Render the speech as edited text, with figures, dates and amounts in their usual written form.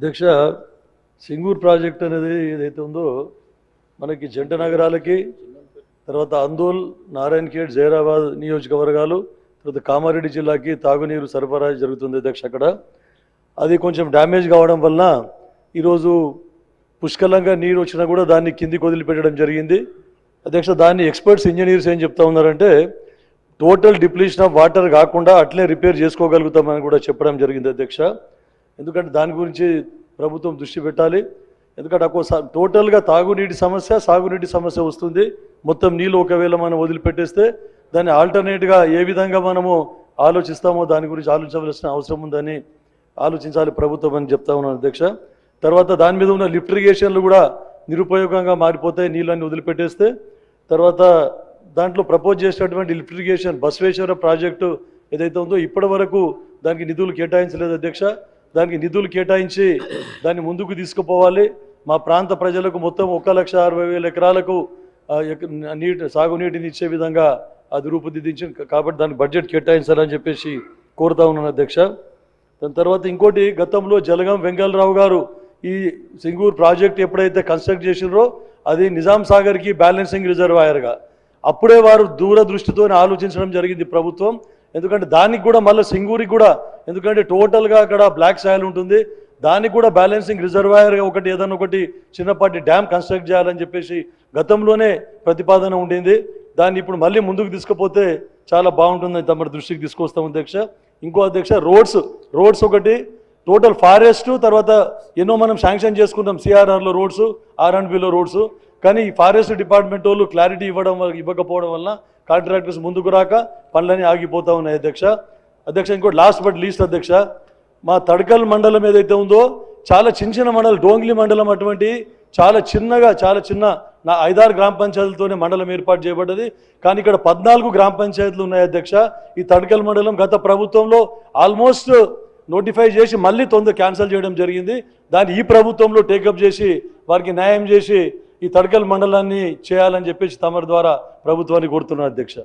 అధ్యక్ష, సింగూర్ ప్రాజెక్ట్ అనేది ఏదైతే ఉందో మనకి జంట నగరాలకి, తర్వాత అందోల్, నారాయణఖేడ్, జైరాబాద్ నియోజకవర్గాలు, తర్వాత కామారెడ్డి జిల్లాకి తాగునీరు సరఫరా జరుగుతుంది అధ్యక్ష. అక్కడ అది కొంచెం డ్యామేజ్ కావడం వలన ఈరోజు పుష్కలంగా నీరు వచ్చినా కూడా దాన్ని కిందికి వదిలిపెట్టడం జరిగింది అధ్యక్ష. దాన్ని ఎక్స్పర్ట్స్, ఇంజనీర్స్ ఏం చెప్తా ఉన్నారంటే టోటల్ డిప్లీషన్ ఆఫ్ వాటర్ కాకుండా అట్లే రిపేర్ చేసుకోగలుగుతామని కూడా చెప్పడం జరిగింది అధ్యక్ష. ఎందుకంటే దాని గురించి ప్రభుత్వం దృష్టి పెట్టాలి. ఎందుకంటే టోటల్గా తాగునీటి సమస్య, సాగునీటి సమస్య వస్తుంది. మొత్తం నీళ్ళు ఒకవేళ మనం వదిలిపెట్టేస్తే దాన్ని ఆల్టర్నేట్గా ఏ విధంగా మనము ఆలోచిస్తామో దాని గురించి ఆలోచించవలసిన అవసరం ఉందని ఆలోచించాలి ప్రభుత్వం అని చెప్తా ఉన్నాను అధ్యక్ష. తర్వాత దాని మీద ఉన్న లిఫ్ట్ ఇరిగేషన్లు కూడా నిరుపయోగంగా మారిపోతాయి నీళ్ళని వదిలిపెట్టేస్తే. తర్వాత దాంట్లో ప్రపోజ్ చేసినటువంటి లిఫ్ట్ ఇరిగేషన్ బసవేశ్వర ప్రాజెక్టు ఏదైతే ఉందో ఇప్పటి వరకు దానికి నిధులు కేటాయించలేదు అధ్యక్ష. దానికి నిధులు కేటాయించి దాన్ని ముందుకు తీసుకుపోవాలి. మా ప్రాంత ప్రజలకు మొత్తం 1,60,000 ఎకరాలకు సాగునీటిని ఇచ్చే విధంగా అది రూపుదిద్దించింది కాబట్టి దానికి బడ్జెట్ కేటాయించాలని చెప్పేసి కోరుతా ఉన్నాను అధ్యక్ష. దాని తర్వాత ఇంకోటి, గతంలో జలగం వెంకటరావు గారు ఈ సింగూర్ ప్రాజెక్ట్ ఎప్పుడైతే కన్స్ట్రక్ట్ చేసినారో అది నిజాం సాగర్కి బ్యాలెన్సింగ్ రిజర్వాయర్గా అప్పుడే వారు దూరదృష్టితో ఆలోచించడం జరిగింది ప్రభుత్వం. ఎందుకంటే దానికి కూడా మళ్ళీ సింగూరికి కూడా, ఎందుకంటే టోటల్గా అక్కడ బ్లాక్ సాయిల్ ఉంటుంది, దానికి కూడా బ్యాలెన్సింగ్ రిజర్వాయర్గా ఒకటి ఏదైనా ఒకటి చిన్నపాటి డ్యామ్ కన్స్ట్రక్ట్ చేయాలని చెప్పేసి గతంలోనే ప్రతిపాదన ఉండింది. దాన్ని ఇప్పుడు మళ్ళీ ముందుకు తీసుకుపోతే చాలా బాగుంటుందని తమ దృష్టికి తీసుకొస్తాం అధ్యక్ష. ఇంకో అధ్యక్ష, రోడ్స్ ఒకటి, టోటల్ ఫారెస్ట్, తర్వాత ఎన్నో మనం శాంక్షన్ చేసుకున్నాం సిఆర్ఆర్లో రోడ్స్, ఆర్ఎండ్బిలో రోడ్స్. కానీ ఈ ఫారెస్ట్ డిపార్ట్మెంట్ వాళ్ళు క్లారిటీ ఇవ్వకపోవడం వలన కాంట్రాక్టర్స్ ముందుకు రాక పనులన్నీ ఆగిపోతూ ఉన్నాయి అధ్యక్ష. ఇంకోటి లాస్ట్ బట్ లీస్ట్ అధ్యక్ష, మా తడకల్ మండలం ఏదైతే ఉందో చాలా చిన్న మండలం, డోంగ్లీ మండలం, అటువంటి చాలా చిన్న 5-6 గ్రామ పంచాయతీలతోనే మండలం ఏర్పాటు చేయబడ్డది. కానీ ఇక్కడ 14 గ్రామ పంచాయతీలు ఉన్నాయి అధ్యక్ష. ఈ తడకల్ మండలం గత ప్రభుత్వంలో ఆల్మోస్ట్ నోటిఫై చేసి మళ్ళీ క్యాన్సిల్ చేయడం జరిగింది. దాన్ని ఈ ప్రభుత్వంలో టేకప్ చేసి వారికి న్యాయం చేసి ఈ తడకల్ మండలాన్ని చేయాలని చెప్పేసి తమరి ద్వారా ప్రభుత్వాన్ని కోరుతున్నారు అధ్యక్ష.